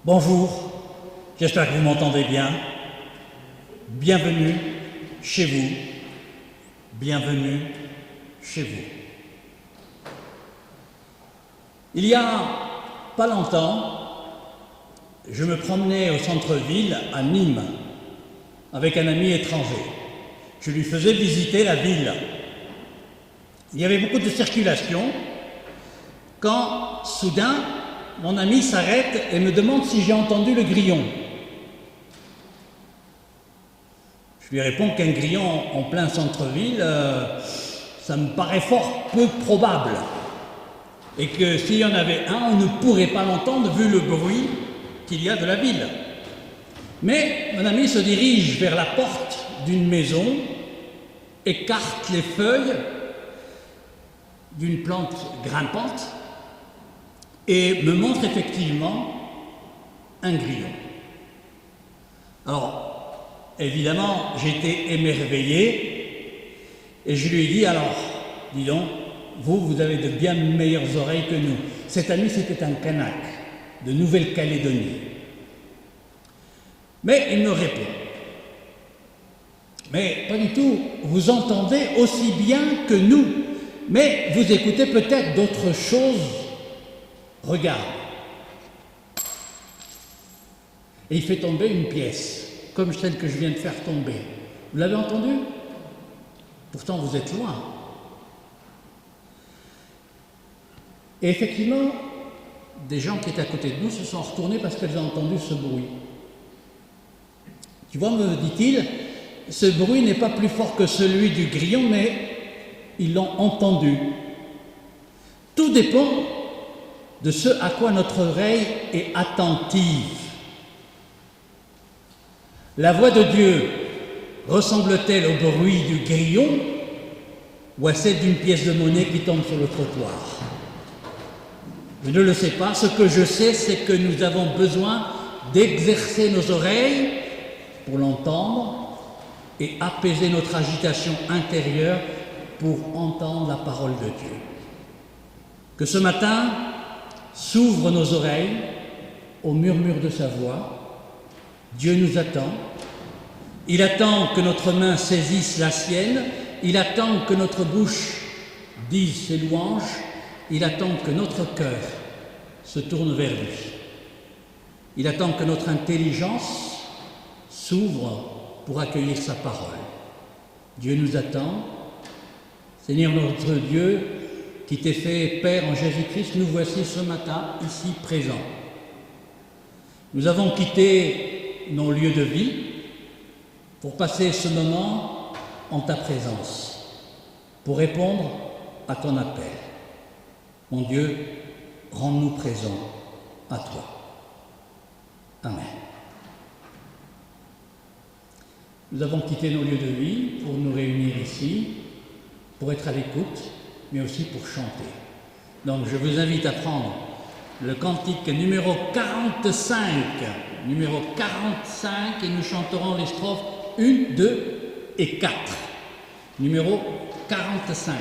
Bonjour, j'espère que vous m'entendez bien. Bienvenue chez vous. Bienvenue chez vous. Il y a pas longtemps, je me promenais au centre-ville à Nîmes avec un ami étranger. Je lui faisais visiter la ville. Il y avait beaucoup de circulation quand, soudain, mon ami s'arrête et me demande si j'ai entendu le grillon. Je lui réponds qu'un grillon en plein centre-ville, ça me paraît fort peu probable. Et que s'il y en avait un, on ne pourrait pas l'entendre vu le bruit qu'il y a de la ville. Mais mon ami se dirige vers la porte d'une maison, écarte les feuilles d'une plante grimpante et me montre effectivement un grillon. Alors, évidemment, j'étais émerveillé et je lui ai dit, alors, dis donc, vous avez de bien meilleures oreilles que nous. Cet ami, c'était un Kanak de Nouvelle-Calédonie. Mais il me répond, mais pas du tout, vous entendez aussi bien que nous, mais vous écoutez peut-être d'autres choses. Regarde. Et il fait tomber une pièce, comme celle que je viens de faire tomber. Vous l'avez entendu? Pourtant, vous êtes loin. Et effectivement, des gens qui étaient à côté de nous se sont retournés parce qu'ils ont entendu ce bruit. Tu vois, me dit-il, ce bruit n'est pas plus fort que celui du grillon, mais ils l'ont entendu. Tout dépend de ce à quoi notre oreille est attentive. La voix de Dieu ressemble-t-elle au bruit du grillon ou à celle d'une pièce de monnaie qui tombe sur le trottoir? Je ne le sais pas. Ce que je sais, c'est que nous avons besoin d'exercer nos oreilles pour l'entendre et apaiser notre agitation intérieure pour entendre la parole de Dieu. Que ce matin s'ouvrent nos oreilles au murmure de sa voix. Dieu nous attend. Il attend que notre main saisisse la sienne. Il attend que notre bouche dise ses louanges. Il attend que notre cœur se tourne vers lui. Il attend que notre intelligence s'ouvre pour accueillir sa parole. Dieu nous attend. Seigneur notre Dieu, qui t'est fait Père en Jésus-Christ, nous voici ce matin ici présents. Nous avons quitté nos lieux de vie pour passer ce moment en ta présence, pour répondre à ton appel. Mon Dieu, rends-nous présents à toi. Amen. Nous avons quitté nos lieux de vie pour nous réunir ici, pour être à l'écoute, mais aussi pour chanter. Donc je vous invite à prendre le cantique numéro 45, et nous chanterons les strophes 1, 2 et 4. Numéro 45.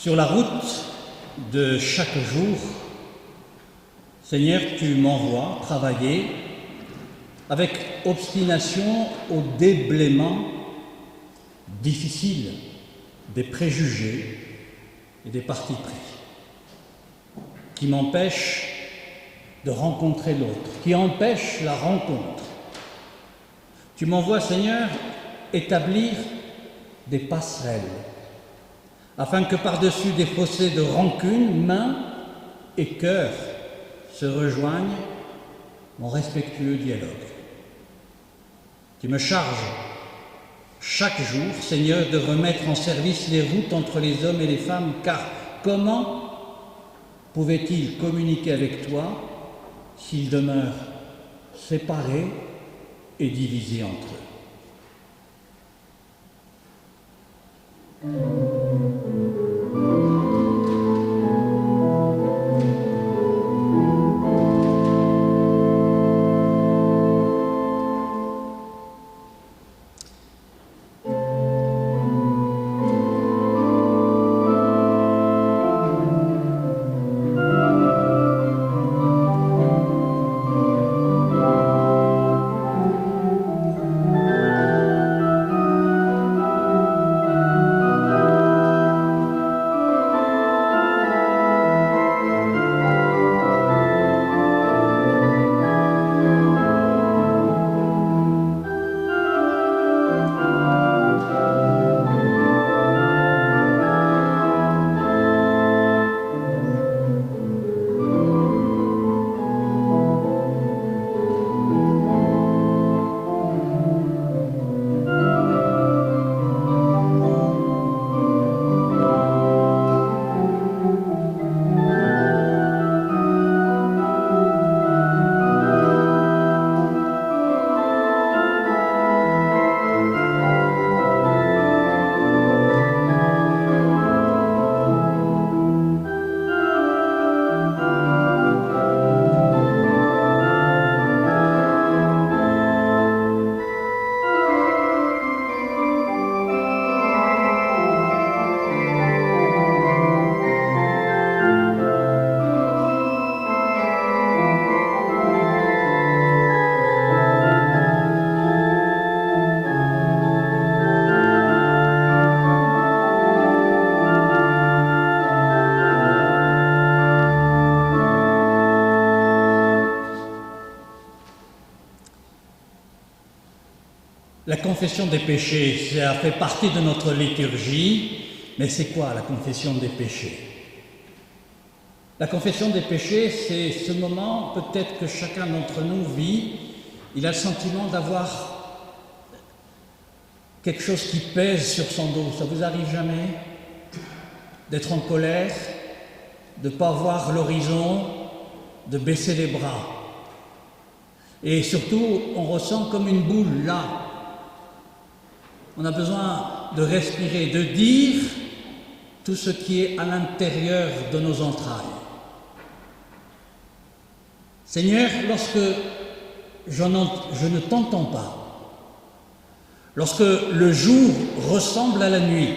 Sur la route de chaque jour, Seigneur, tu m'envoies travailler avec obstination au déblaiement difficile des préjugés et des partis pris, qui m'empêchent de rencontrer l'autre, qui empêchent la rencontre. Tu m'envoies, Seigneur, établir des passerelles, afin que par-dessus des fossés de rancune, mains et cœurs se rejoignent en respectueux dialogue. Tu me charges chaque jour, Seigneur, de remettre en service les routes entre les hommes et les femmes, car comment pouvaient-ils communiquer avec toi s'ils demeurent séparés et divisés entre eux? La confession des péchés, ça fait partie de notre liturgie, mais c'est quoi la confession des péchés? La confession des péchés, c'est ce moment peut-être que chacun d'entre nous vit. Il a le sentiment d'avoir quelque chose qui pèse sur son dos. Ça vous arrive jamais d'être en colère, de ne pas voir l'horizon, de baisser les bras? Et surtout, on ressent comme une boule là. On a besoin de respirer, de dire tout ce qui est à l'intérieur de nos entrailles. Seigneur, lorsque je ne t'entends pas, lorsque le jour ressemble à la nuit,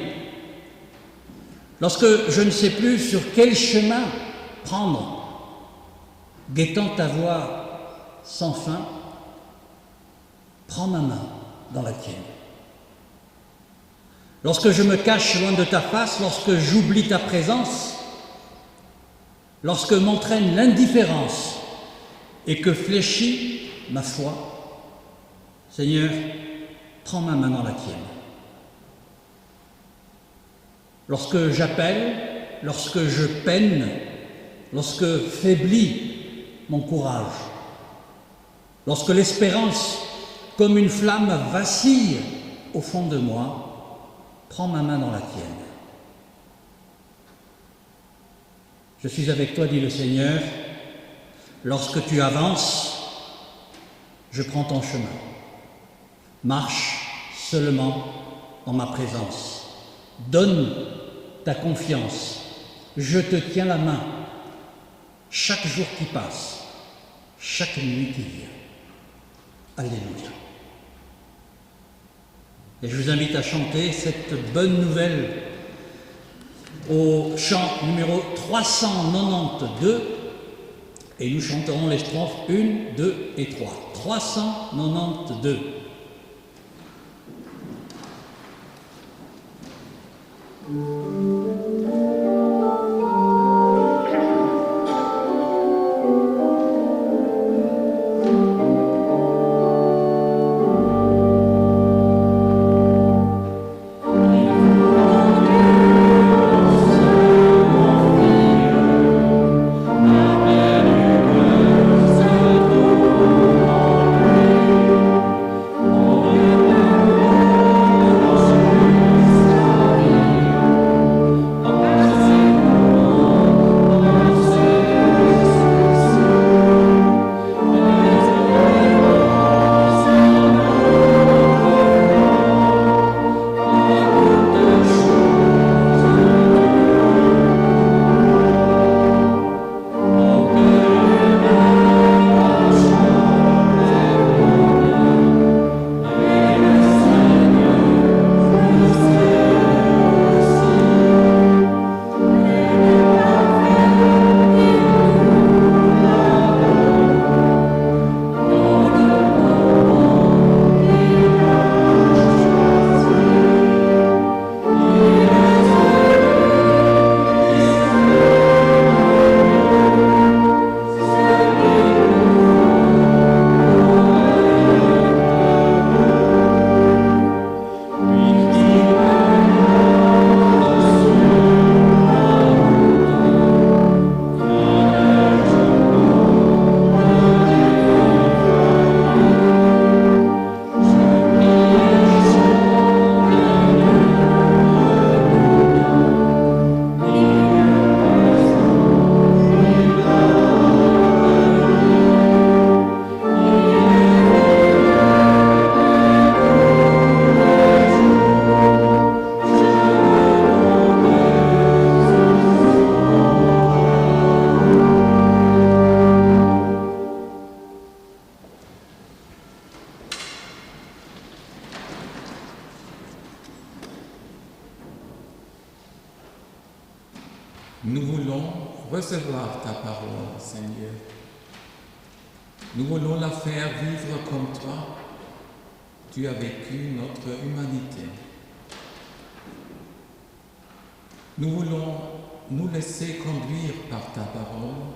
lorsque je ne sais plus sur quel chemin prendre, guettant ta voix sans fin, prends ma main dans la tienne. Lorsque je me cache loin de ta face, lorsque j'oublie ta présence, lorsque m'entraîne l'indifférence et que fléchit ma foi, Seigneur, prends ma main dans la tienne. Lorsque j'appelle, lorsque je peine, lorsque faiblit mon courage, lorsque l'espérance, comme une flamme, vacille au fond de moi, prends ma main dans la tienne. Je suis avec toi, dit le Seigneur. Lorsque tu avances, je prends ton chemin. Marche seulement en ma présence. Donne ta confiance. Je te tiens la main. Chaque jour qui passe, chaque nuit qui vient. Alléluia. Et je vous invite à chanter cette bonne nouvelle au chant numéro 392 et nous chanterons les strophes 1, 2 et 3. 392. Nous voulons recevoir ta parole, Seigneur. Nous voulons la faire vivre comme toi. Tu as vécu notre humanité. Nous voulons nous laisser conduire par ta parole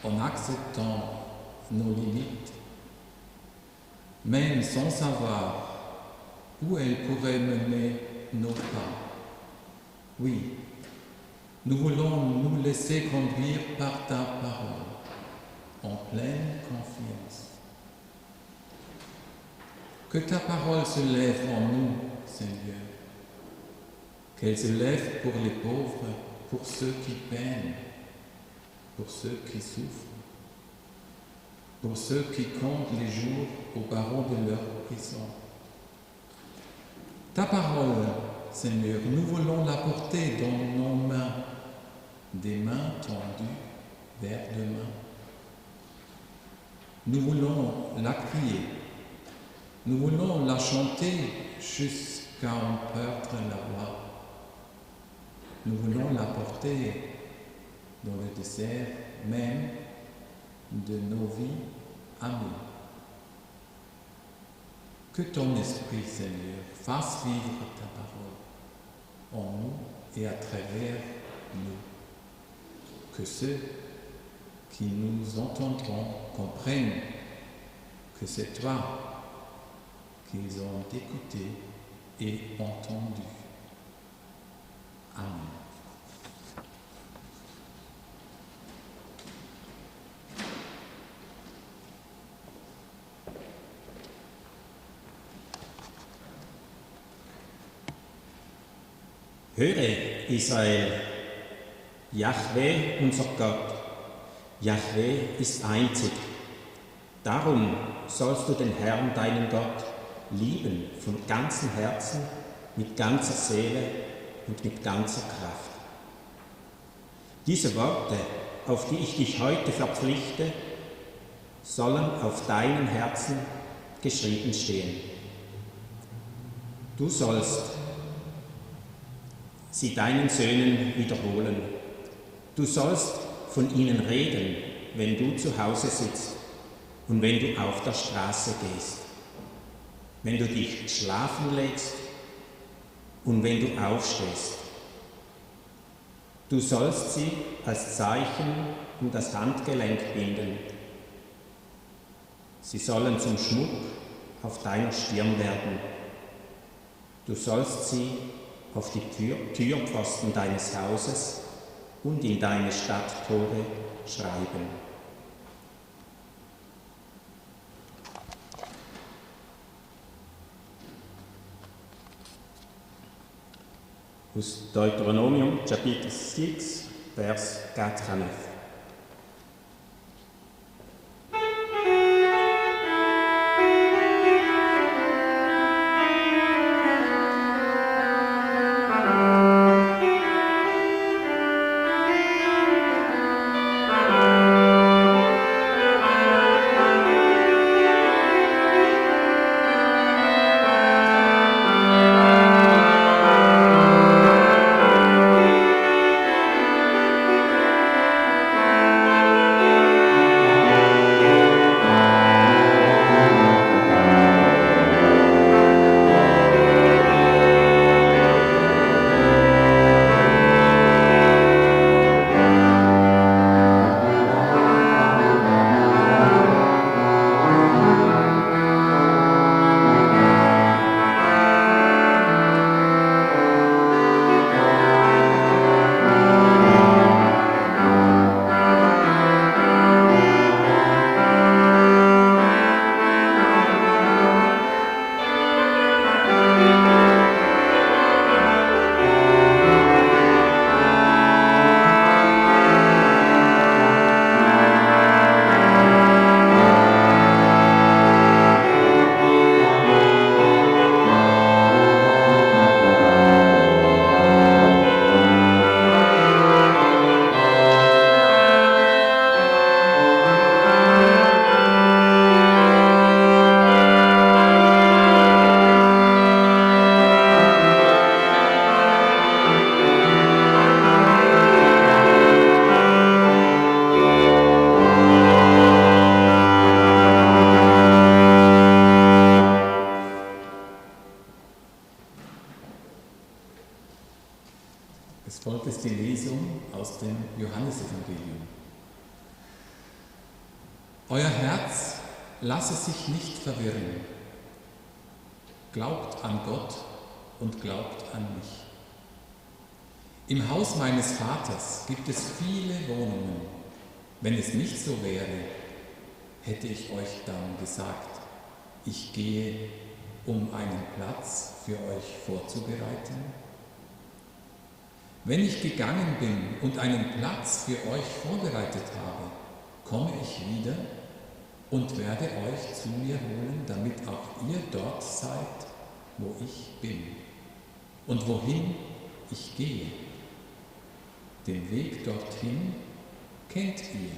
en acceptant nos limites, même sans savoir où elle pourrait mener nos pas. Oui, nous voulons nous laisser conduire par ta parole, en pleine confiance. Que ta parole se lève en nous, Seigneur. Qu'elle se lève pour les pauvres, pour ceux qui peinent, pour ceux qui souffrent, pour ceux qui comptent les jours au barreau de leur prison. Ta parole, Seigneur, nous voulons la porter dans nos mains, des mains tendues vers demain. Nous voulons la crier, nous voulons la chanter jusqu'à en perdre la voix. Nous voulons la porter dans le désert même de nos vies à nous. Que ton esprit, Seigneur, fasse vivre ta parole en nous et à travers nous. Que ceux qui nous entendront comprennent que c'est toi qu'ils ont écouté et entendu. Amen. Höre, Israel, Jahwe, unser Gott, Jahwe ist einzig. Darum sollst du den Herrn, deinen Gott, lieben von ganzem Herzen, mit ganzer Seele und mit ganzer Kraft. Diese Worte, auf die ich dich heute verpflichte, sollen auf deinem Herzen geschrieben stehen. Du sollst sie deinen Söhnen wiederholen. Du sollst von ihnen reden, wenn du zu Hause sitzt und wenn du auf der Straße gehst, wenn du dich schlafen legst und wenn du aufstehst. Du sollst sie als Zeichen um das Handgelenk binden. Sie sollen zum Schmuck auf deiner Stirn werden. Du sollst sie auf die Türpfosten deines Hauses und in deine Stadttore schreiben. Aus Deuteronomium, chapitre 6, vers 4 à 9. Es folgt jetzt die Lesung aus dem Johannesevangelium. Euer Herz lasse sich nicht verwirren. Glaubt an Gott und glaubt an mich. Im Haus meines Vaters gibt es viele Wohnungen. Wenn es nicht so wäre, hätte ich euch dann gesagt, ich gehe, um einen Platz für euch vorzubereiten. Wenn ich gegangen bin und einen Platz für euch vorbereitet habe, komme ich wieder und werde euch zu mir holen, damit auch ihr dort seid, wo ich bin und wohin ich gehe. Den Weg dorthin kennt ihr.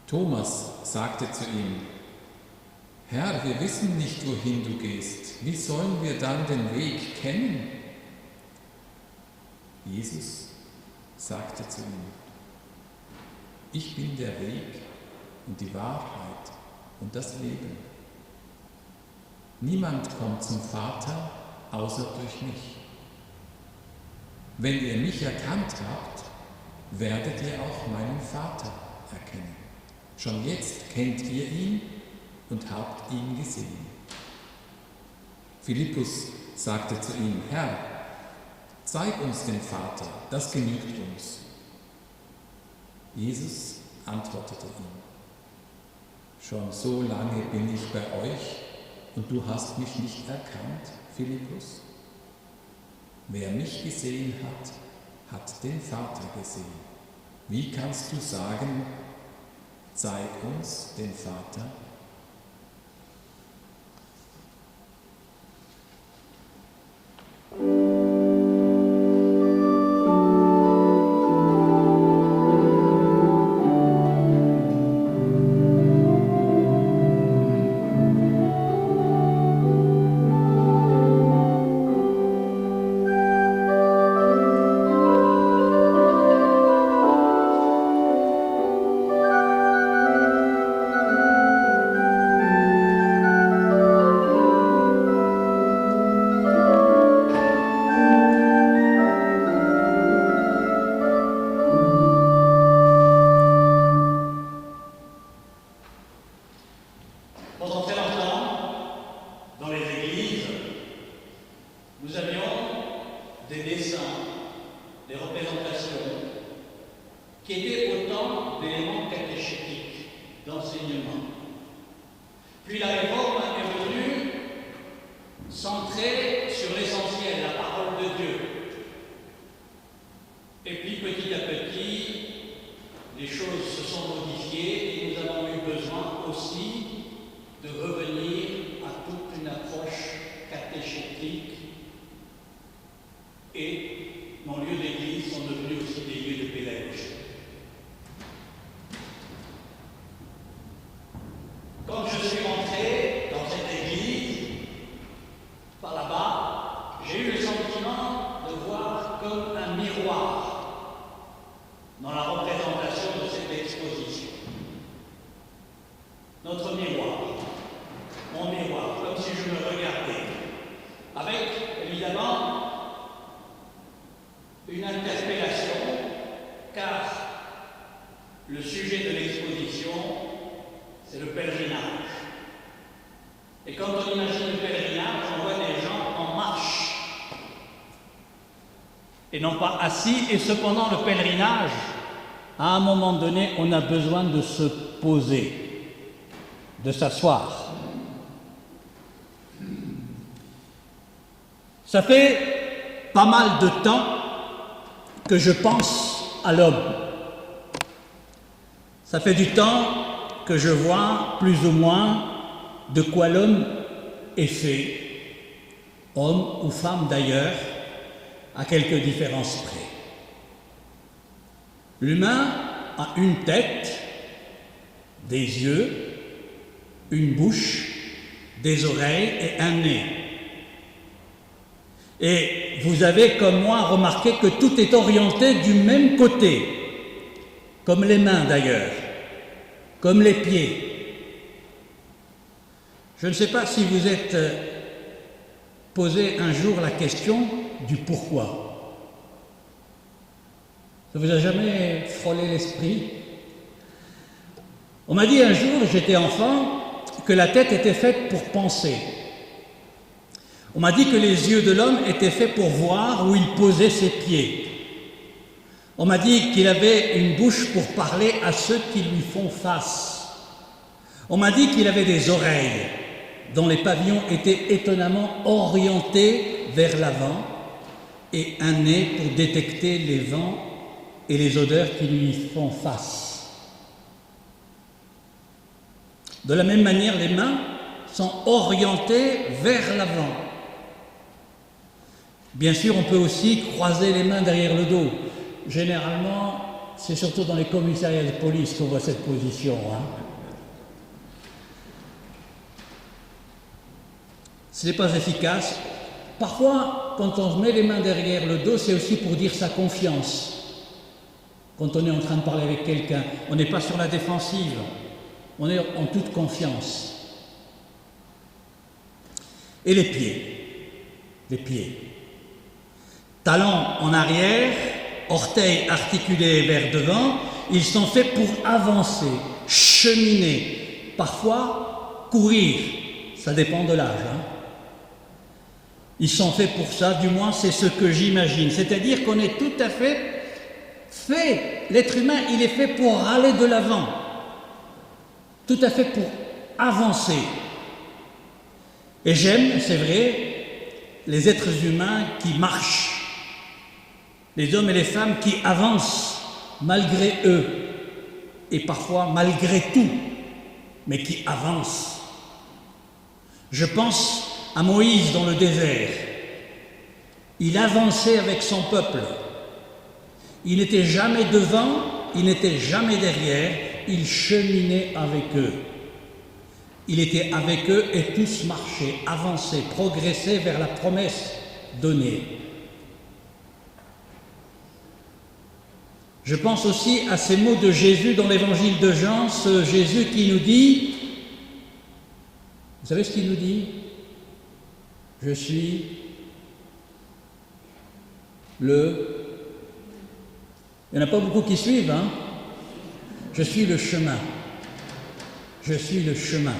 Thomas sagte zu ihm, Herr, wir wissen nicht, wohin du gehst. Wie sollen wir dann den Weg kennen? Jesus sagte zu ihm, ich bin der Weg und die Wahrheit und das Leben. Niemand kommt zum Vater außer durch mich. Wenn ihr mich erkannt habt, werdet ihr auch meinen Vater erkennen. Schon jetzt kennt ihr ihn und habt ihn gesehen. Philippus sagte zu ihm, Herr, zeig uns den Vater, das genügt uns. Jesus antwortete ihm, schon so lange bin ich bei euch und du hast mich nicht erkannt, Philippus? Wer mich gesehen hat, hat den Vater gesehen. Wie kannst du sagen, zeig uns den Vater? qui étaient autant d'éléments catéchétiques, d'enseignement. Puis la réforme est venue centrer sur l'essentiel, la parole de Dieu. Et puis petit à petit, les choses se sont modifiées et nous avons eu besoin aussi de revenir à toute une approche catéchétique et nos lieux d'église sont devenus aussi des lieux de pédagogie. Quand je suis rentré dans cette église, par là-bas, j'ai eu le sentiment de voir comme un miroir dans la représentation de cette exposition. Notre miroir, mon miroir, comme si je me regardais, avec évidemment une interpellation, car le sujet de l'exposition, c'est le pèlerinage. Et quand on imagine le pèlerinage, on voit des gens en marche, et non pas assis, et cependant le pèlerinage, à un moment donné, on a besoin de se poser, de s'asseoir. Ça fait pas mal de temps que je pense à l'homme. Ça fait du temps que je vois plus ou moins de quoi l'homme est fait, homme ou femme d'ailleurs, à quelques différences près. L'humain a une tête, des yeux, une bouche, des oreilles et un nez. Et vous avez, comme moi, remarqué que tout est orienté du même côté, comme les mains d'ailleurs, comme les pieds. Je ne sais pas si vous êtes posé un jour la question du pourquoi. Ça vous a jamais frôlé l'esprit? On m'a dit un jour, j'étais enfant, que la tête était faite pour penser. On m'a dit que les yeux de l'homme étaient faits pour voir où il posait ses pieds. On m'a dit qu'il avait une bouche pour parler à ceux qui lui font face. On m'a dit qu'il avait des oreilles dont les pavillons étaient étonnamment orientés vers l'avant et un nez pour détecter les vents et les odeurs qui lui font face. De la même manière, les mains sont orientées vers l'avant. Bien sûr, on peut aussi croiser les mains derrière le dos. Généralement, c'est surtout dans les commissariats de police qu'on voit cette position. Ce n'est pas efficace. Parfois, quand on met les mains derrière le dos, c'est aussi pour dire sa confiance. Quand on est en train de parler avec quelqu'un, on n'est pas sur la défensive, on est en toute confiance. Et les pieds. Talons en arrière, orteils articulés vers devant, ils sont faits pour avancer, cheminer, parfois courir, ça dépend de l'âge. Ils sont faits pour ça, du moins c'est ce que j'imagine. C'est-à-dire qu'on est tout à fait l'être humain, il est fait pour aller de l'avant, tout à fait pour avancer. Et j'aime, c'est vrai, les êtres humains qui marchent, les hommes et les femmes qui avancent malgré eux, et parfois malgré tout, mais qui avancent. Je pense à Moïse dans le désert. Il avançait avec son peuple. Il n'était jamais devant, il n'était jamais derrière, il cheminait avec eux. Il était avec eux et tous marchaient, avançaient, progressaient vers la promesse donnée. Je pense aussi à ces mots de Jésus dans l'évangile de Jean, ce Jésus qui nous dit, vous savez ce qu'il nous dit? Je suis le... Il n'y en a pas beaucoup qui suivent, hein? Je suis le chemin. Je suis le chemin.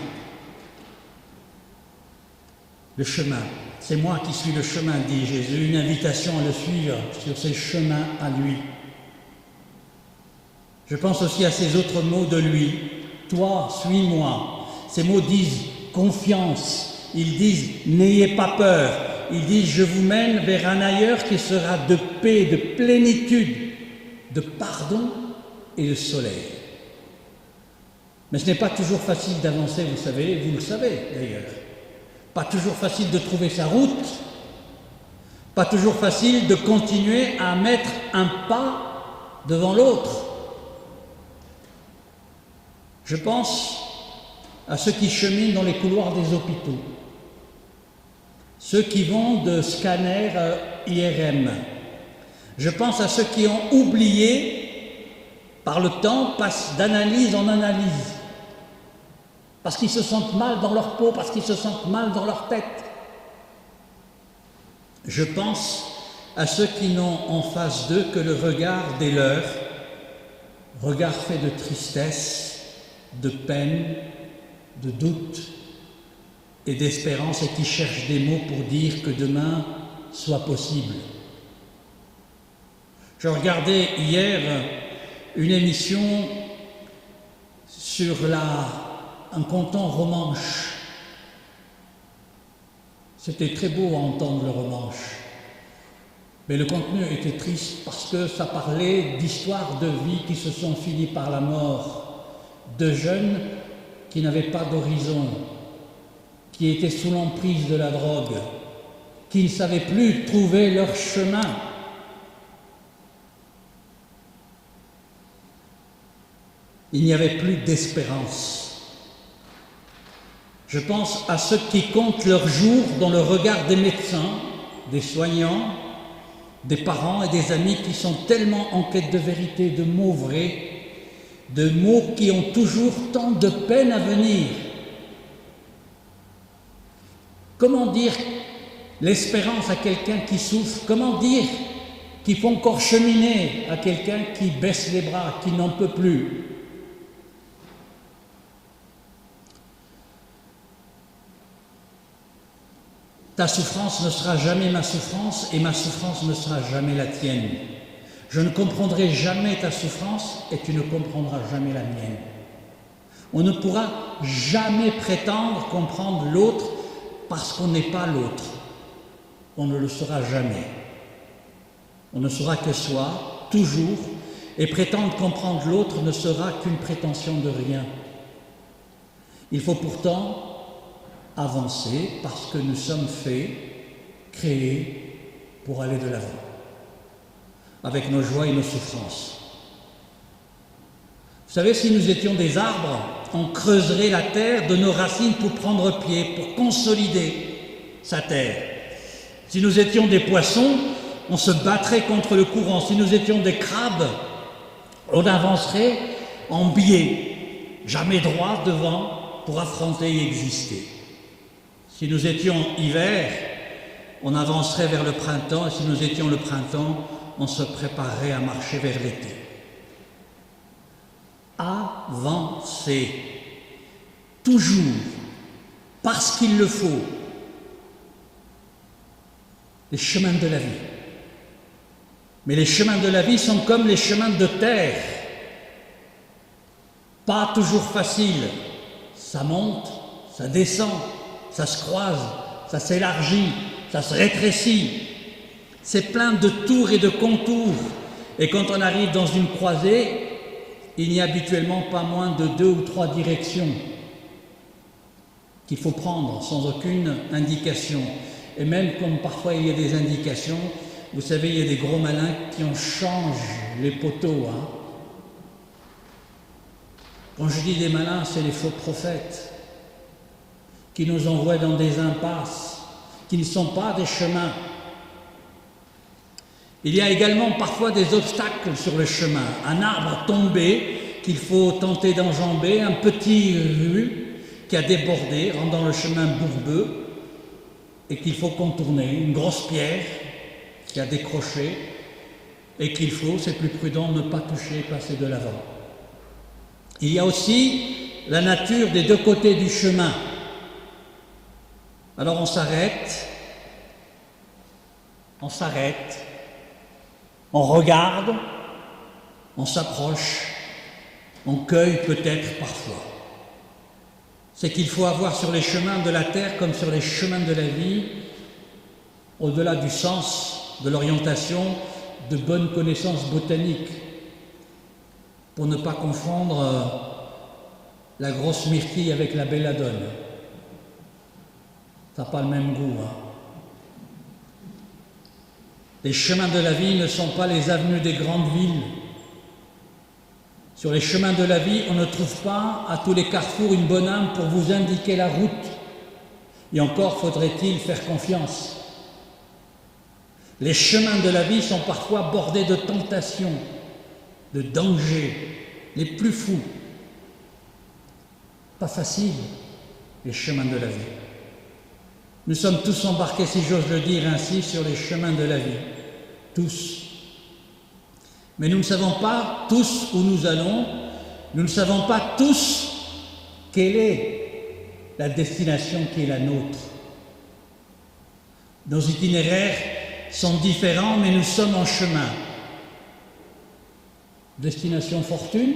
Le chemin. C'est moi qui suis le chemin, dit Jésus, une invitation à le suivre sur ses chemins à lui. Je pense aussi à ces autres mots de lui. Toi, suis-moi. Ces mots disent confiance. Ils disent n'ayez pas peur. Ils disent je vous mène vers un ailleurs qui sera de paix, de plénitude, de pardon et de soleil. Mais ce n'est pas toujours facile d'avancer, vous savez, vous le savez d'ailleurs. Pas toujours facile de trouver sa route. Pas toujours facile de continuer à mettre un pas devant l'autre. Je pense à ceux qui cheminent dans les couloirs des hôpitaux, ceux qui vont de scanner à IRM. Je pense à ceux qui ont oublié, par le temps, passent d'analyse en analyse, parce qu'ils se sentent mal dans leur peau, parce qu'ils se sentent mal dans leur tête. Je pense à ceux qui n'ont en face d'eux que le regard des leurs, regard fait de tristesse, de peine, de doute et d'espérance, et qui cherchent des mots pour dire que demain soit possible. Je regardais hier une émission sur un canton romanche. C'était très beau à entendre le romanche, mais le contenu était triste parce que ça parlait d'histoires de vie qui se sont finies par la mort, de jeunes qui n'avaient pas d'horizon, qui étaient sous l'emprise de la drogue, qui ne savaient plus trouver leur chemin. Il n'y avait plus d'espérance. Je pense à ceux qui comptent leurs jours dans le regard des médecins, des soignants, des parents et des amis qui sont tellement en quête de vérité, de mots vrais, de mots qui ont toujours tant de peine à venir. Comment dire l'espérance à quelqu'un qui souffre? Comment dire qu'il faut encore cheminer à quelqu'un qui baisse les bras, qui n'en peut plus? Ta souffrance ne sera jamais ma souffrance et ma souffrance ne sera jamais la tienne. Je ne comprendrai jamais ta souffrance et tu ne comprendras jamais la mienne. On ne pourra jamais prétendre comprendre l'autre parce qu'on n'est pas l'autre. On ne le sera jamais. On ne sera que soi, toujours, et prétendre comprendre l'autre ne sera qu'une prétention de rien. Il faut pourtant avancer parce que nous sommes faits, créés pour aller de l'avant, avec nos joies et nos souffrances. Vous savez, si nous étions des arbres, on creuserait la terre de nos racines pour prendre pied, pour consolider sa terre. Si nous étions des poissons, on se battrait contre le courant. Si nous étions des crabes, on avancerait en biais, jamais droit devant pour affronter et exister. Si nous étions hiver, on avancerait vers le printemps, et si nous étions le printemps, on se préparerait à marcher vers l'été. Avancer, toujours, parce qu'il le faut, les chemins de la vie. Mais les chemins de la vie sont comme les chemins de terre, pas toujours faciles. Ça monte, ça descend, ça se croise, ça s'élargit, ça se rétrécit. C'est plein de tours et de contours. Et quand on arrive dans une croisée, il n'y a habituellement pas moins de 2 ou 3 directions qu'il faut prendre sans aucune indication. Et même comme parfois il y a des indications, vous savez, il y a des gros malins qui en changent les poteaux. Quand je dis des malins, c'est les faux prophètes qui nous envoient dans des impasses, qui ne sont pas des chemins. Il y a également parfois des obstacles sur le chemin, un arbre tombé qu'il faut tenter d'enjamber, un petit rue qui a débordé, rendant le chemin bourbeux et qu'il faut contourner, une grosse pierre qui a décroché et qu'il faut, c'est plus prudent, ne pas toucher et passer de l'avant. Il y a aussi la nature des 2 côtés du chemin. Alors on s'arrête, on regarde, on s'approche on cueille peut-être parfois. C'est qu'il faut avoir sur les chemins de la terre comme sur les chemins de la vie, au-delà du sens, de l'orientation, de bonnes connaissances botaniques, pour ne pas confondre la grosse myrtille avec la belladone. Ça n'a pas le même goût. Les chemins de la vie ne sont pas les avenues des grandes villes. Sur les chemins de la vie, on ne trouve pas à tous les carrefours une bonne âme pour vous indiquer la route. Et encore faudrait-il faire confiance. Les chemins de la vie sont parfois bordés de tentations, de dangers, les plus fous. Pas facile, les chemins de la vie. Nous sommes tous embarqués, si j'ose le dire ainsi, sur les chemins de la vie. Tous. Mais nous ne savons pas tous où nous allons, nous ne savons pas tous quelle est la destination qui est la nôtre. Nos itinéraires sont différents, mais nous sommes en chemin. Destination fortune,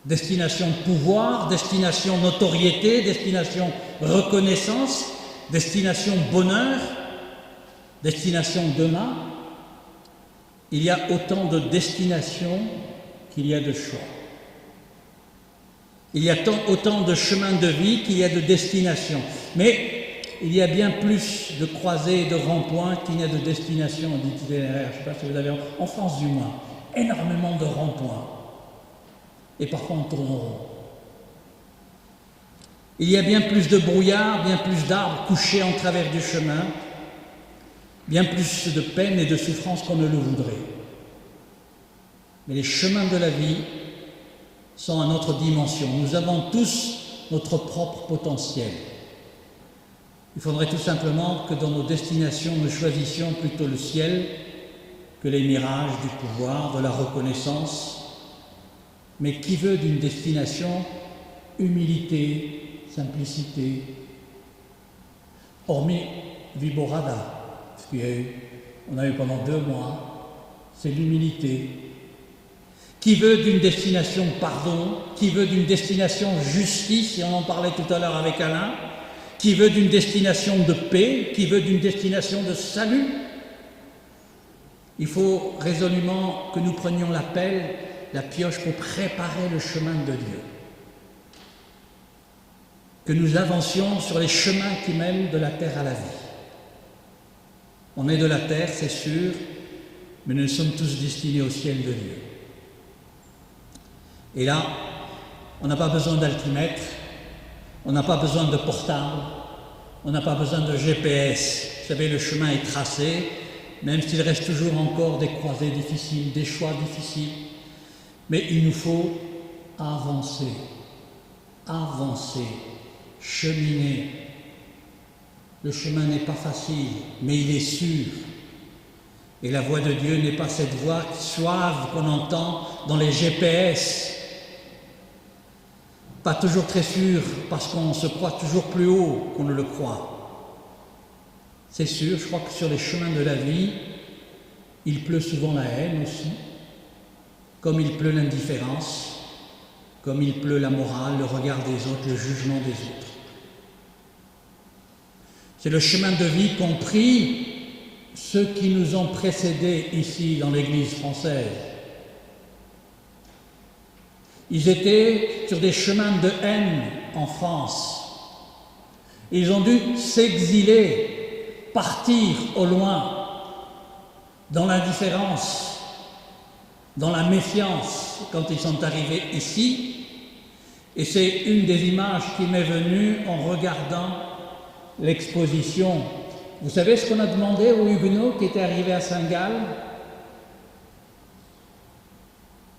destination pouvoir, destination notoriété, destination reconnaissance, destination bonheur, destination demain. Il y a autant de destinations qu'il y a de choix. Il y a autant de chemins de vie qu'il y a de destinations. Mais il y a bien plus de croisées et de ronds-points qu'il n'y a de destinations d'itinéraires. Je ne sais pas si vous avez, en France du moins, énormément de ronds-points. Et parfois on tourne en rond. Il y a bien plus de brouillard, bien plus d'arbres couchés en travers du chemin, bien plus de peine et de souffrance qu'on ne le voudrait. Mais les chemins de la vie sont à notre dimension. Nous avons tous notre propre potentiel. Il faudrait tout simplement que dans nos destinations, nous choisissions plutôt le ciel que les mirages du pouvoir, de la reconnaissance. Mais qui veut d'une destination humilité, simplicité, hormis Viborada, on a eu pendant 2 mois, c'est l'humilité. Qui veut d'une destination pardon, qui veut d'une destination justice, et on en parlait tout à l'heure avec Alain, qui veut d'une destination de paix, qui veut d'une destination de salut. Il faut résolument que nous prenions la pelle, la pioche pour préparer le chemin de Dieu. Que nous avancions sur les chemins qui mènent de la terre à la vie. On est de la terre, c'est sûr, mais nous sommes tous destinés au ciel de Dieu. Et là, on n'a pas besoin d'altimètre, on n'a pas besoin de portable, on n'a pas besoin de GPS. Vous savez, le chemin est tracé, même s'il reste toujours encore des croisées difficiles, des choix difficiles. Mais il nous faut avancer, cheminer. Le chemin n'est pas facile, mais il est sûr. Et la voix de Dieu n'est pas cette voix suave qu'on entend dans les GPS. Pas toujours très sûre, parce qu'on se croit toujours plus haut qu'on ne le croit. C'est sûr, je crois que sur les chemins de la vie, il pleut souvent la haine aussi, comme il pleut l'indifférence, comme il pleut la morale, le regard des autres, le jugement des autres. C'est le chemin de vie qu'ont pris ceux qui nous ont précédés ici dans l'Église française. Ils étaient sur des chemins de haine en France. Ils ont dû s'exiler, partir au loin, dans l'indifférence, dans la méfiance, quand ils sont arrivés ici. Et c'est une des images qui m'est venue en regardant l'exposition. Vous savez ce qu'on a demandé aux Huguenots qui étaient arrivés à Saint-Gall,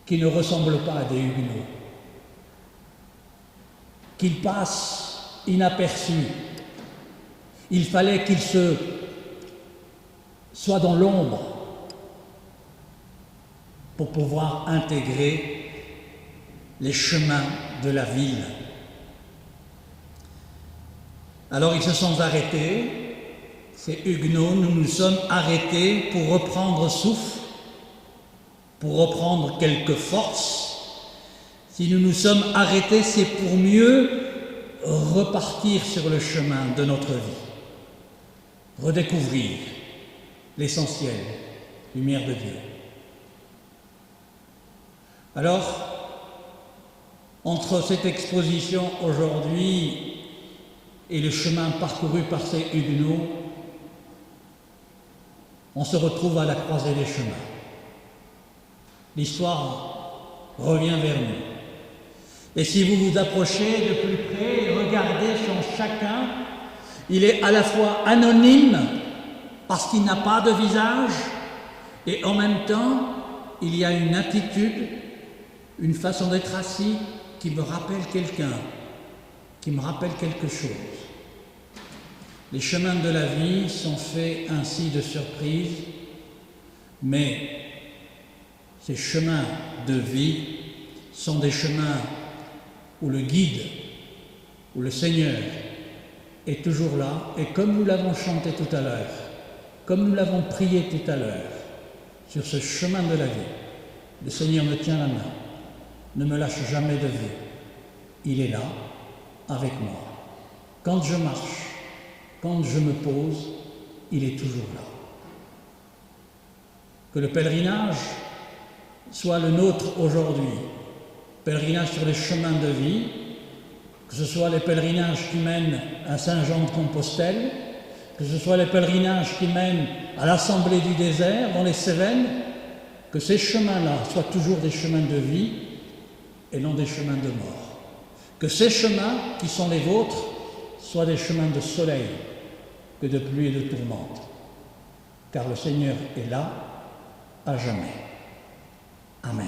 qui ne ressemblent pas à des Huguenots, qu'ils passent inaperçus. Il fallait qu'ils soient dans l'ombre pour pouvoir intégrer les chemins de la ville. Alors ils se sont arrêtés, ces Huguenots, nous nous sommes arrêtés pour reprendre souffle, pour reprendre quelques forces, Si nous nous sommes arrêtés, c'est pour mieux repartir sur le chemin de notre vie, redécouvrir l'essentiel, lumière de Dieu. Alors, entre cette exposition aujourd'hui et le chemin parcouru par ces Huguenots, on se retrouve à la croisée des chemins. L'histoire revient vers nous. Et si vous vous approchez de plus près et regardez sur chacun, il est à la fois anonyme parce qu'il n'a pas de visage et en même temps, il y a une attitude, une façon d'être assis qui me rappelle quelqu'un, qui me rappelle quelque chose. Les chemins de la vie sont faits ainsi de surprises, mais ces chemins de vie sont des chemins où le guide, où le Seigneur est toujours là, et comme nous l'avons chanté tout à l'heure, comme nous l'avons prié tout à l'heure, sur ce chemin de la vie, le Seigneur me tient la main, ne me lâche jamais de vue. Il est là, avec moi. Quand je marche, quand je me pose, il est toujours là. Que le pèlerinage soit le nôtre aujourd'hui, pèlerinage sur les chemins de vie, que ce soit les pèlerinages qui mènent à Saint-Jean-de-Compostelle, que ce soit les pèlerinages qui mènent à l'Assemblée du désert, dans les Cévennes, que ces chemins-là soient toujours des chemins de vie et non des chemins de mort. Que ces chemins qui sont les vôtres soient des chemins de soleil que de pluie et de tourmente, car le Seigneur est là à jamais. Amen.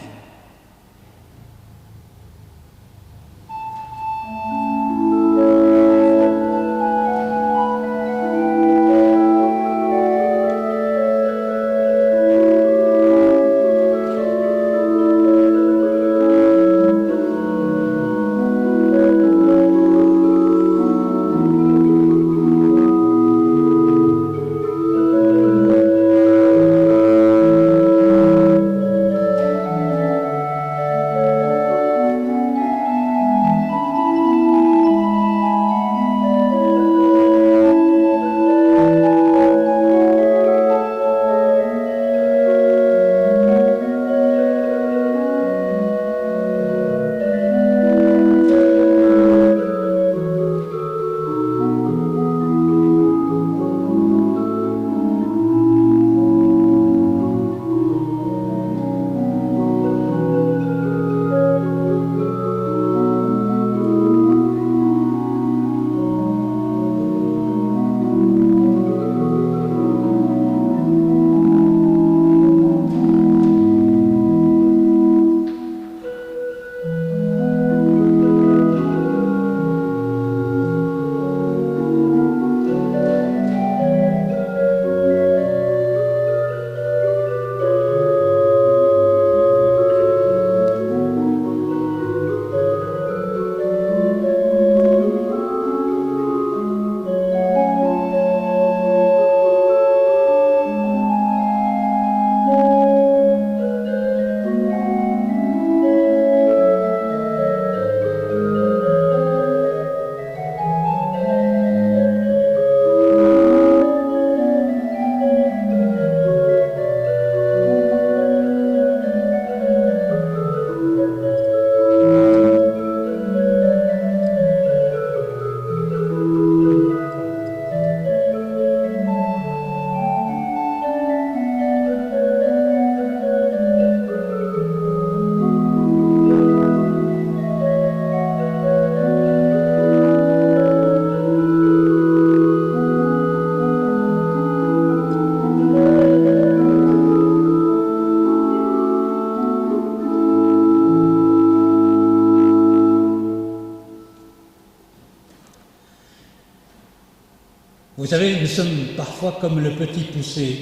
Vous savez, nous sommes parfois comme le petit poussé.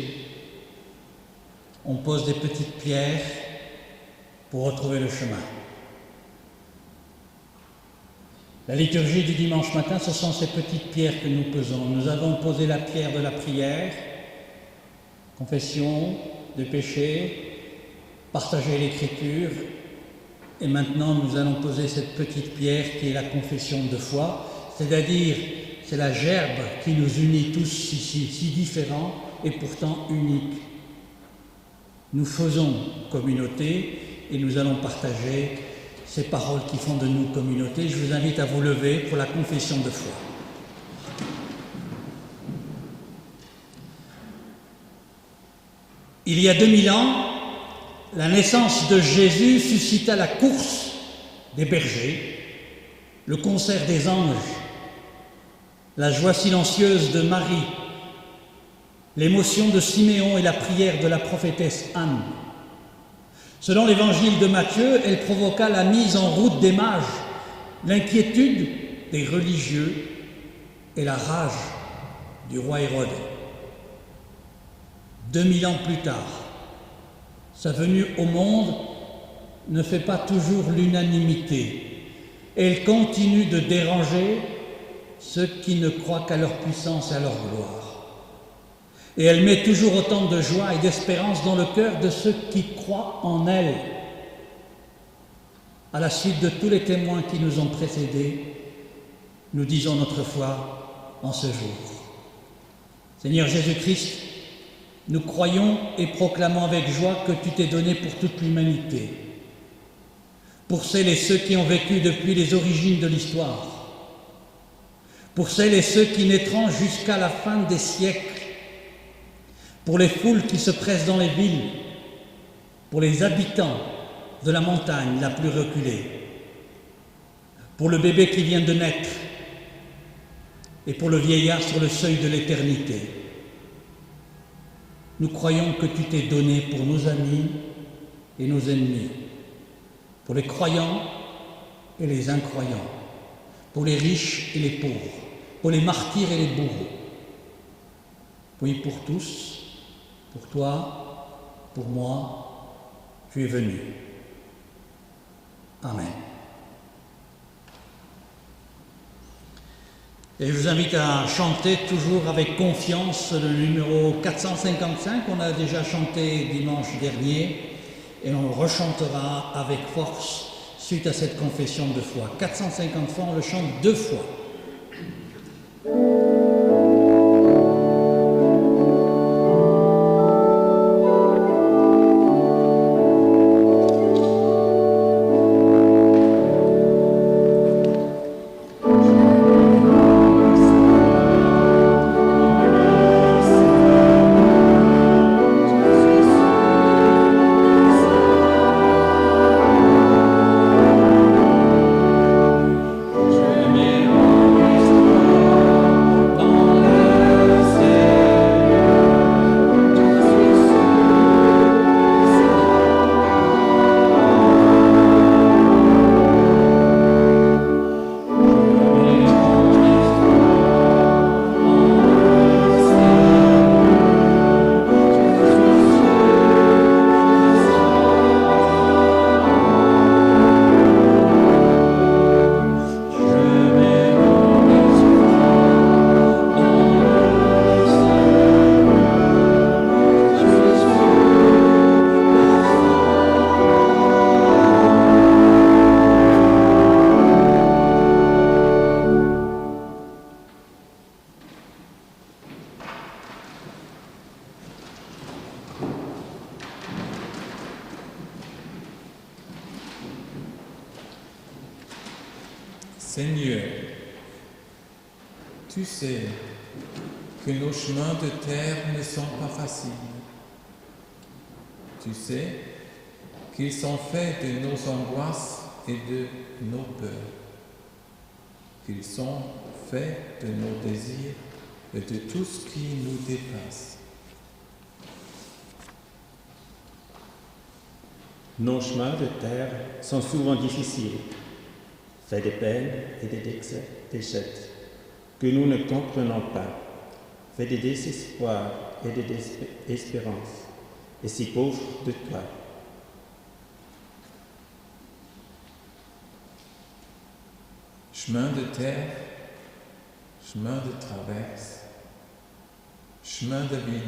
On pose des petites pierres pour retrouver le chemin. La liturgie du dimanche matin, ce sont ces petites pierres que nous posons. Nous avons posé la pierre de la prière, confession de péché, partager l'écriture, Et maintenant, nous allons poser cette petite pierre qui est la confession de foi, c'est-à-dire c'est la gerbe qui nous unit tous ici, si différents et pourtant uniques. Nous faisons communauté et nous allons partager ces paroles qui font de nous communauté. Je vous invite à vous lever pour la confession de foi. Il y a 2000 ans, la naissance de Jésus suscita la course des bergers, le concert des anges, la joie silencieuse de Marie, l'émotion de Siméon et la prière de la prophétesse Anne. Selon l'évangile de Matthieu, elle provoqua la mise en route des mages, l'inquiétude des religieux et la rage du roi Hérode. 2000 ans plus tard, sa venue au monde ne fait pas toujours l'unanimité. Elle continue de déranger ceux qui ne croient qu'à leur puissance et à leur gloire. Et elle met toujours autant de joie et d'espérance dans le cœur de ceux qui croient en elle. À la suite de tous les témoins qui nous ont précédés, nous disons notre foi en ce jour. Seigneur Jésus-Christ, nous croyons et proclamons avec joie que tu t'es donné pour toute l'humanité, pour celles et ceux qui ont vécu depuis les origines de l'histoire, pour celles et ceux qui naîtront jusqu'à la fin des siècles, pour les foules qui se pressent dans les villes, pour les habitants de la montagne la plus reculée, pour le bébé qui vient de naître et pour le vieillard sur le seuil de l'éternité. Nous croyons que tu t'es donné pour nos amis et nos ennemis, pour les croyants et les incroyants, pour les riches et les pauvres, pour les martyrs et les bourreaux. Oui, pour tous, pour toi, pour moi, tu es venu. Amen. Et je vous invite à chanter toujours avec confiance le numéro 455 qu'on a déjà chanté dimanche dernier et on le rechantera avec force suite à cette confession de foi. 450 fois, on le chante 2 fois. Seigneur, tu sais que nos chemins de terre ne sont pas faciles. Tu sais qu'ils sont faits de nos angoisses et de nos peurs, qu'ils sont faits de nos désirs et de tout ce qui nous dépasse. Nos chemins de terre sont souvent difficiles, faits de peines et de déchets que nous ne comprenons pas, faits de désespoir et de désespérance, et si pauvres de toi. Chemin de terre, chemin de traverse, chemin de ville,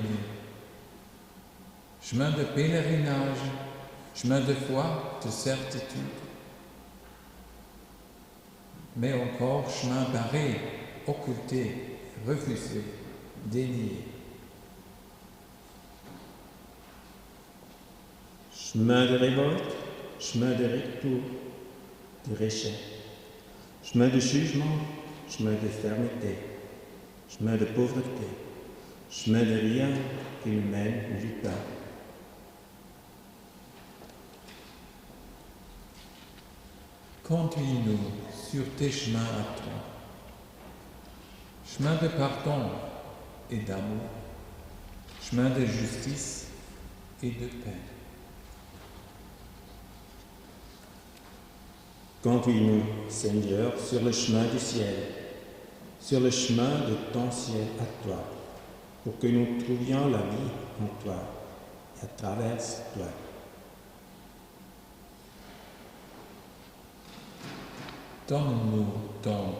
chemin de pèlerinage, chemin de foi, de certitude, mais encore chemin barré, occulté, refusé, dénié. Chemin de révolte, chemin de retour, de rejet, chemin de jugement, chemin de fermeté, chemin de pauvreté, chemin de rien qui nous mène nulle part. Conduis-nous sur tes chemins à toi, chemin de pardon et d'amour, chemin de justice et de paix. Conduis-nous, Seigneur, sur le chemin du ciel, sur le chemin de ton ciel à toi, pour que nous trouvions la vie en toi et à travers toi. Donne-nous donc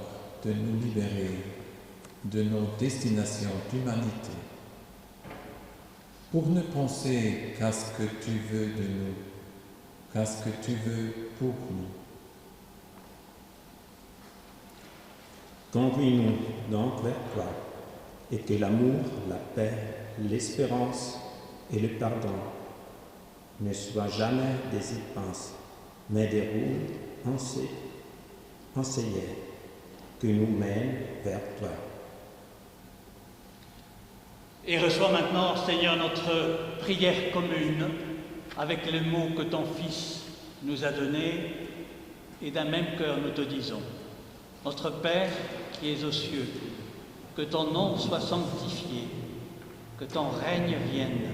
de nous libérer de nos destinations d'humanité, pour ne penser qu'à ce que tu veux de nous, qu'à ce que tu veux pour nous. Conduis-nous donc vers toi, et que l'amour, la paix, l'espérance et le pardon ne soient jamais des y-penses, mais des roues enseignées que nous mènent vers toi. Et reçois maintenant, Seigneur, notre prière commune avec les mots que ton Fils nous a donnés, et d'un même cœur nous te disons. Notre Père qui es aux cieux, que ton nom soit sanctifié, que ton règne vienne,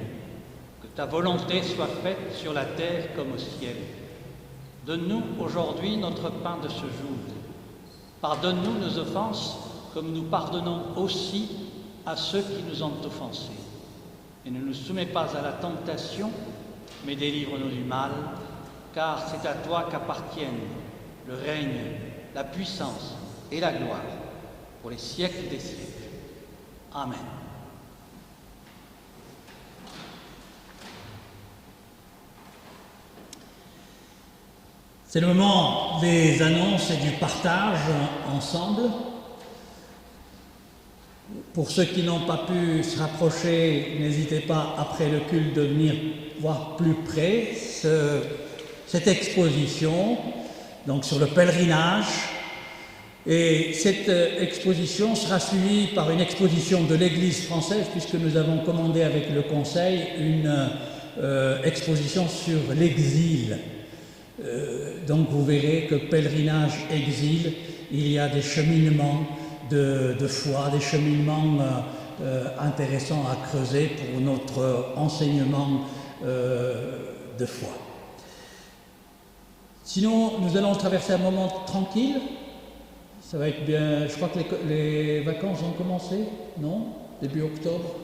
que ta volonté soit faite sur la terre comme au ciel. Donne-nous aujourd'hui notre pain de ce jour. Pardonne-nous nos offenses comme nous pardonnons aussi à ceux qui nous ont offensés. Et ne nous soumets pas à la tentation, mais délivre-nous du mal, car c'est à toi qu'appartiennent le règne, la puissance et la gloire pour les siècles des siècles. Amen. C'est le moment des annonces et du partage ensemble. Pour ceux qui n'ont pas pu se rapprocher, n'hésitez pas après le culte de venir voir plus près cette exposition, donc sur le pèlerinage. Et cette exposition sera suivie par une exposition de l'Église française, puisque nous avons commandé avec le Conseil une exposition sur l'exil. Donc vous verrez que pèlerinage, exil, il y a des cheminements de foi, des cheminements intéressants à creuser pour notre enseignement de foi. Sinon, nous allons traverser un moment tranquille. Ça va être bien. Je crois que les vacances ont commencé, non? Début octobre.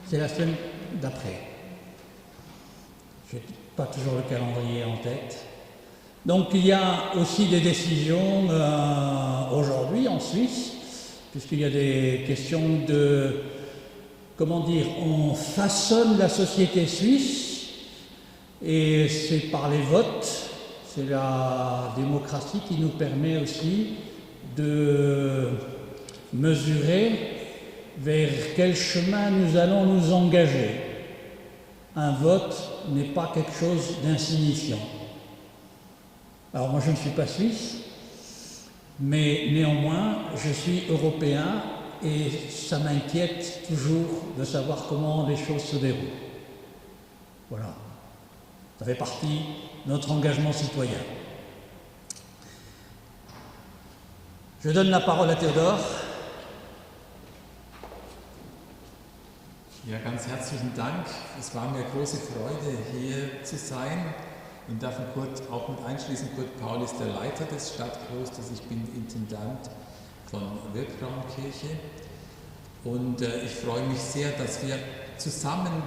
C'est la semaine d'après. Je n'ai pas toujours le calendrier en tête. Donc il y a aussi des décisions aujourd'hui en Suisse, puisqu'il y a des questions de, comment dire, on façonne la société suisse, et c'est par les votes, c'est la démocratie qui nous permet aussi de mesurer vers quel chemin nous allons nous engager. Un vote n'est pas quelque chose d'insignifiant. Alors moi je ne suis pas suisse, mais néanmoins je suis européen et ça m'inquiète toujours de savoir comment les choses se déroulent. Voilà, ça fait partie de notre engagement citoyen. Je donne la parole à Théodore. Ja, ganz herzlichen Dank. Es war mir große Freude, hier zu sein. Und darf Kurt auch mit einschließen. Kurt Paul ist der Leiter des Stadtklosters. Ich bin Intendant von Wirkraumkirche. Und ich freue mich sehr, dass wir zusammen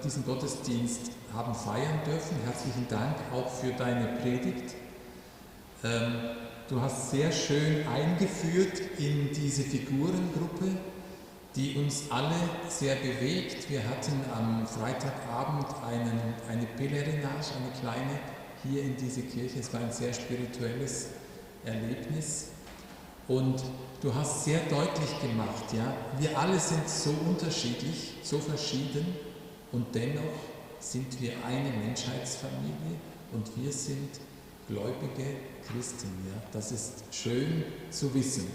diesen Gottesdienst haben feiern dürfen. Herzlichen Dank auch für deine Predigt. Du hast sehr schön eingeführt in diese Figurengruppe, die uns alle sehr bewegt. Wir hatten am Freitagabend eine Pelerinage, eine kleine, hier in diese Kirche. Es war ein sehr spirituelles Erlebnis. Und du hast sehr deutlich gemacht, ja, wir alle sind so unterschiedlich, so verschieden und dennoch sind wir eine Menschheitsfamilie und wir sind gläubige Christen. Ja. Das ist schön zu wissen.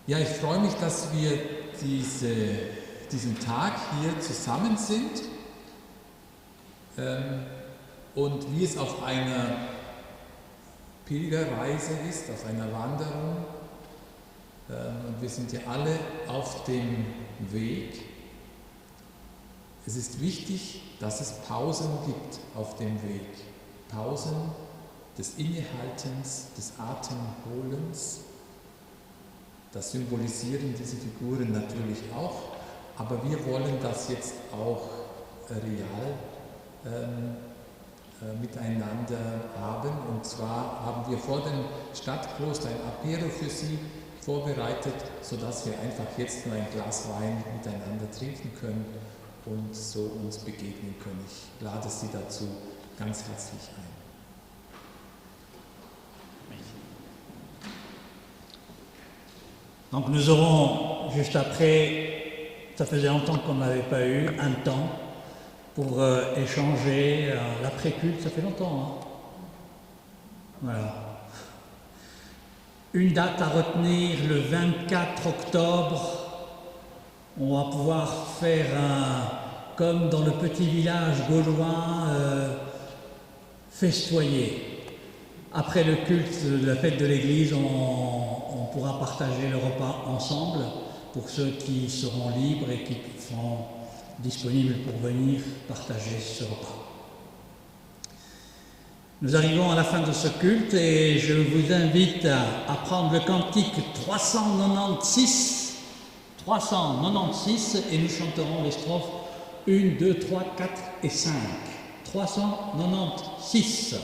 Ja, ich freue mich, dass wir diesen Tag hier zusammen sind und wie es auf einer Pilgerreise ist, auf einer Wanderung. Und wir sind ja alle auf dem Weg. Es ist wichtig, dass es Pausen gibt auf dem Weg. Pausen des Innehaltens, des Atemholens. Das symbolisieren diese Figuren natürlich auch, aber wir wollen das jetzt auch real miteinander haben. Und zwar haben wir vor dem Stadtkloster ein Apero für Sie vorbereitet, sodass wir einfach jetzt nur ein Glas Wein miteinander trinken können und so uns begegnen können. Ich lade Sie dazu ganz herzlich ein. Donc nous aurons, juste après, ça faisait longtemps qu'on n'avait pas eu un temps pour échanger l'après-culte, ça fait longtemps. Hein? Voilà. Une date à retenir, le 24 octobre, on va pouvoir faire comme dans le petit village gaulois, festoyer. Après le culte de la fête de l'église, on pourra partager le repas ensemble pour ceux qui seront libres et qui seront disponibles pour venir partager ce repas. Nous arrivons à la fin de ce culte et je vous invite à prendre le cantique 396 et nous chanterons les strophes 1, 2, 3, 4 et 5. 396.